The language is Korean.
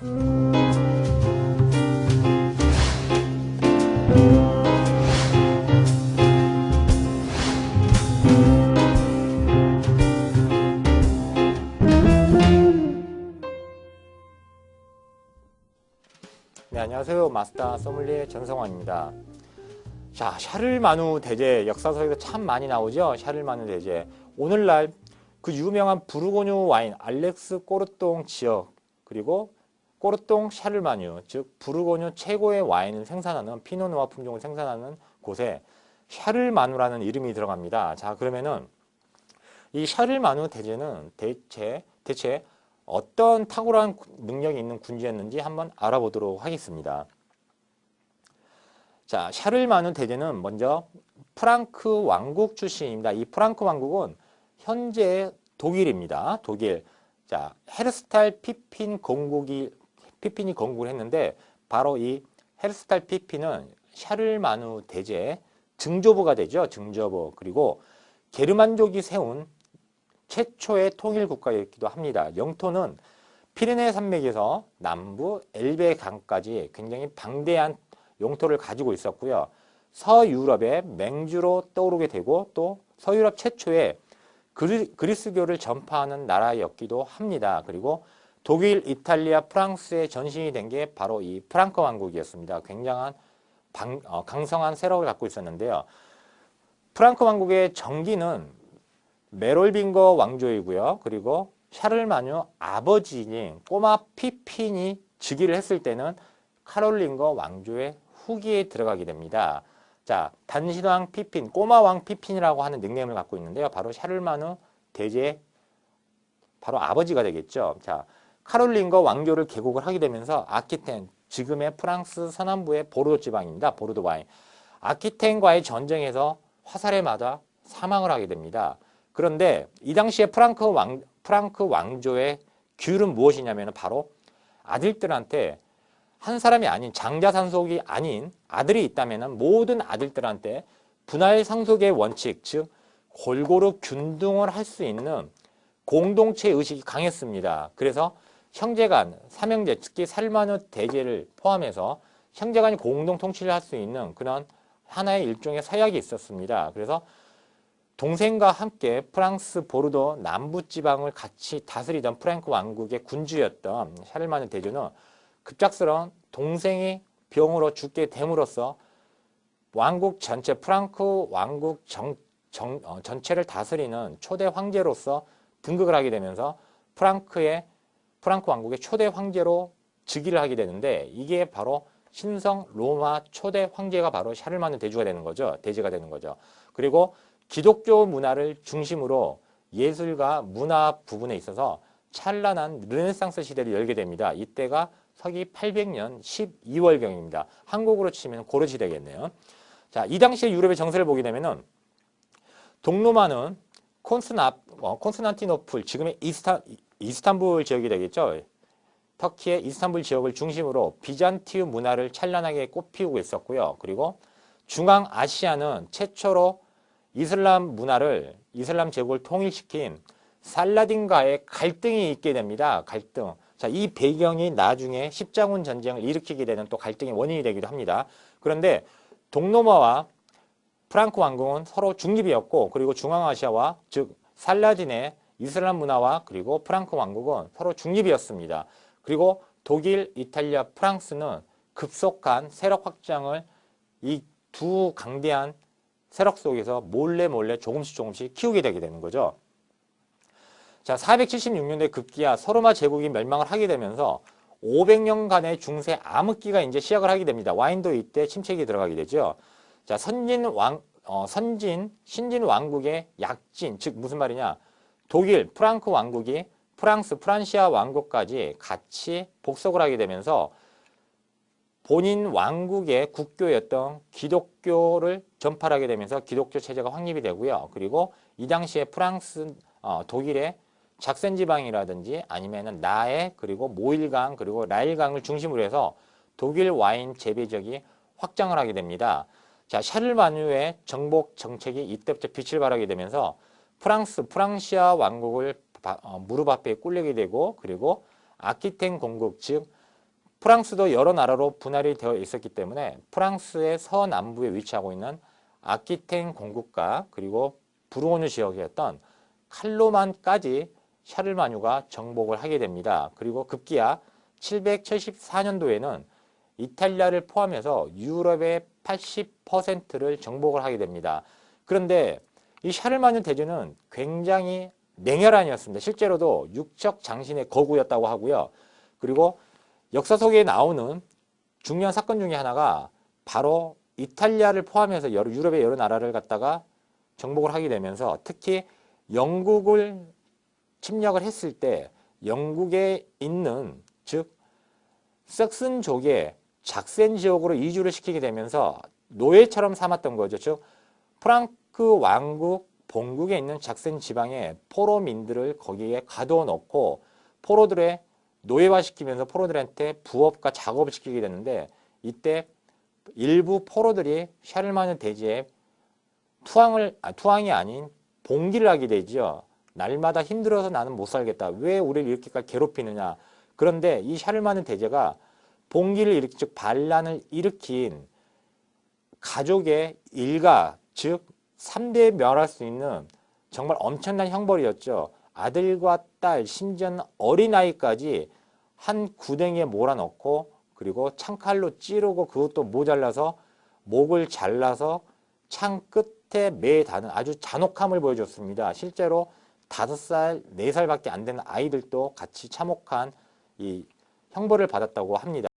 네, 안녕하세요. 마스터 소믈리에 전성환입니다. 자, 샤를마누 대제, 역사서에도 참 많이 나오죠. 샤를마누 대제. 오늘날 그 유명한 부르고뉴 와인 알렉스 꼬르똥 지역, 그리고 꼬르똥 샤를마뉴, 즉 부르고뉴 최고의 와인을 생산하는 피노누아 품종을 생산하는 곳에 샤를마누라는 이름이 들어갑니다. 자, 그러면은 이 샤를마누 대제는 대체 어떤 탁월한 능력이 있는 군주였는지 한번 알아보도록 하겠습니다. 자, 샤를마누 대제는 먼저 프랑크 왕국 출신입니다. 이 프랑크 왕국은 현재 독일입니다. 독일. 자, 헤르스탈 피핀이 건국을 했는데 바로 이 헤르스탈 피핀은 샤를마누 대제의 증조부가 되죠. 증조부. 그리고 게르만족이 세운 최초의 통일 국가였기도 합니다. 영토는 피레네 산맥에서 남부 엘베 강까지 굉장히 방대한 영토를 가지고 있었고요. 서유럽의 맹주로 떠오르게 되고 또 서유럽 최초의 그리스교를 전파하는 나라였기도 합니다. 그리고 독일, 이탈리아, 프랑스의 전신이 된 게 바로 이 프랑크 왕국이었습니다. 굉장한 강성한 세력을 갖고 있었는데요. 프랑크 왕국의 정기는 메롤빙거 왕조이고요. 그리고 샤를마뉴 아버지인 꼬마 피핀이 즉위를 했을 때는 카롤링거 왕조의 후기에 들어가게 됩니다. 자, 단신왕 피핀, 꼬마 왕 피핀이라고 하는 닉네임을 갖고 있는데요. 바로 샤를마누 대제의 바로 아버지가 되겠죠. 자, 카롤링거 왕조를 개국을 하게 되면서 아키텐, 지금의 프랑스 서남부의 보르도 지방입니다. 보르도 와인. 아키텐과의 전쟁에서 화살에 맞아 사망을 하게 됩니다. 그런데 이 당시에 프랑크 왕조의 규율은 무엇이냐면 바로 아들들한테 한 사람이 아닌 장자산속이 아닌 아들이 있다면 모든 아들들한테 분할상속의 원칙, 즉 골고루 균등을 할 수 있는 공동체 의식이 강했습니다. 그래서 형제간, 삼형제, 특히 샤를마누 대제를 포함해서 형제간이 공동 통치를 할 수 있는 그런 하나의 일종의 서약이 있었습니다. 그래서 동생과 함께 프랑스 보르도 남부지방을 같이 다스리던 프랑크 왕국의 군주였던 샤를마누 대제는 급작스러운 동생이 병으로 죽게 됨으로써 왕국 전체, 프랑크 왕국 전체를 다스리는 초대 황제로서 등극을 하게 되면서 프랑크 왕국의 초대 황제로 즉위를 하게 되는데 이게 바로 신성 로마 초대 황제가 바로 샤를마누 대제가 되는 거죠. 그리고 기독교 문화를 중심으로 예술과 문화 부분에 있어서 찬란한 르네상스 시대를 열게 됩니다. 이때가 서기 800년 12월경입니다. 한국으로 치면 고려시 되겠네요. 자, 이 당시에 유럽의 정세를 보게 되면은 동로마는 콘스탄티노플, 지금의 이스탄불 지역이 되겠죠. 터키의 이스탄불 지역을 중심으로 비잔티움 문화를 찬란하게 꽃피우고 있었고요. 그리고 중앙아시아는 최초로 이슬람 제국을 통일시킨 살라딘과의 갈등이 있게 됩니다. 갈등. 자, 이 배경이 나중에 십자군 전쟁을 일으키게 되는 또 갈등의 원인이 되기도 합니다. 그런데 동로마와 프랑크 왕국은 서로 중립이었고, 그리고 중앙아시아와 즉 살라딘의 이슬람 문화와 그리고 프랑크 왕국은 서로 중립이었습니다. 그리고 독일, 이탈리아, 프랑스는 급속한 세력 확장을 이 두 강대한 세력 속에서 몰래 조금씩 키우게 되게 되는 거죠. 자, 476년대 급기야 서로마 제국이 멸망을 하게 되면서 500년간의 중세 암흑기가 이제 시작을 하게 됩니다. 와인도 이때 침체기 들어가게 되죠. 자, 신진 왕국의 약진, 즉 무슨 말이냐? 독일, 프랑크 왕국이 프란시아 왕국까지 같이 복속을 하게 되면서 본인 왕국의 국교였던 기독교를 전파하게 되면서 기독교 체제가 확립이 되고요. 그리고 이 당시에 독일의 작센지방이라든지 아니면은 나해, 그리고 모일강, 그리고 라일강을 중심으로 해서 독일 와인 재배 지역이 확장을 하게 됩니다. 자, 샤를마누의 정복 정책이 이때부터 빛을 발하게 되면서 프랑시아 왕국을 무릎 앞에 꿀리게 되고, 그리고 아키텐 공국, 즉 프랑스도 여러 나라로 분할이 되어 있었기 때문에 프랑스의 서남부에 위치하고 있는 아키텐 공국과 그리고 부르고뉴 지역이었던 칼로만까지 샤를마뉴가 정복을 하게 됩니다. 그리고 급기야 774년도에는 이탈리아를 포함해서 유럽의 80%를 정복을 하게 됩니다. 그런데 이 샤를마뉴 대제는 굉장히 냉혈한이었습니다. 실제로도 육척 장신의 거구였다고 하고요. 그리고 역사 속에 나오는 중요한 사건 중에 하나가 바로 이탈리아를 포함해서 유럽의 여러 나라를 갖다가 정복을 하게 되면서 특히 영국을 침략을 했을 때 영국에 있는 즉 삭슨족의 작센 지역으로 이주를 시키게 되면서 노예처럼 삼았던 거죠. 즉 프랑크 왕국 본국에 있는 작센 지방의 포로민들을 거기에 가두어 놓고 포로들의 노예화시키면서 포로들한테 부업과 작업을 시키게 되는데 이때 일부 포로들이 샤를마뉴 대제에 투항이 아닌 봉기를 하게 되죠. 날마다 힘들어서 나는 못 살겠다. 왜 우리를 이렇게까지 괴롭히느냐. 그런데 이 샤를마뉴 대제가 봉기를 일으킨 즉 반란을 일으킨 가족의 일가 즉 3대 멸할 수 있는 정말 엄청난 형벌이었죠. 아들과 딸 심지어는 어린아이까지 한 구덩이에 몰아넣고 그리고 창칼로 찌르고 그것도 모자라서 목을 잘라서 창 끝에 매다는 아주 잔혹함을 보여줬습니다. 실제로 5살, 4살밖에 안 되는 아이들도 같이 참혹한 이 형벌을 받았다고 합니다.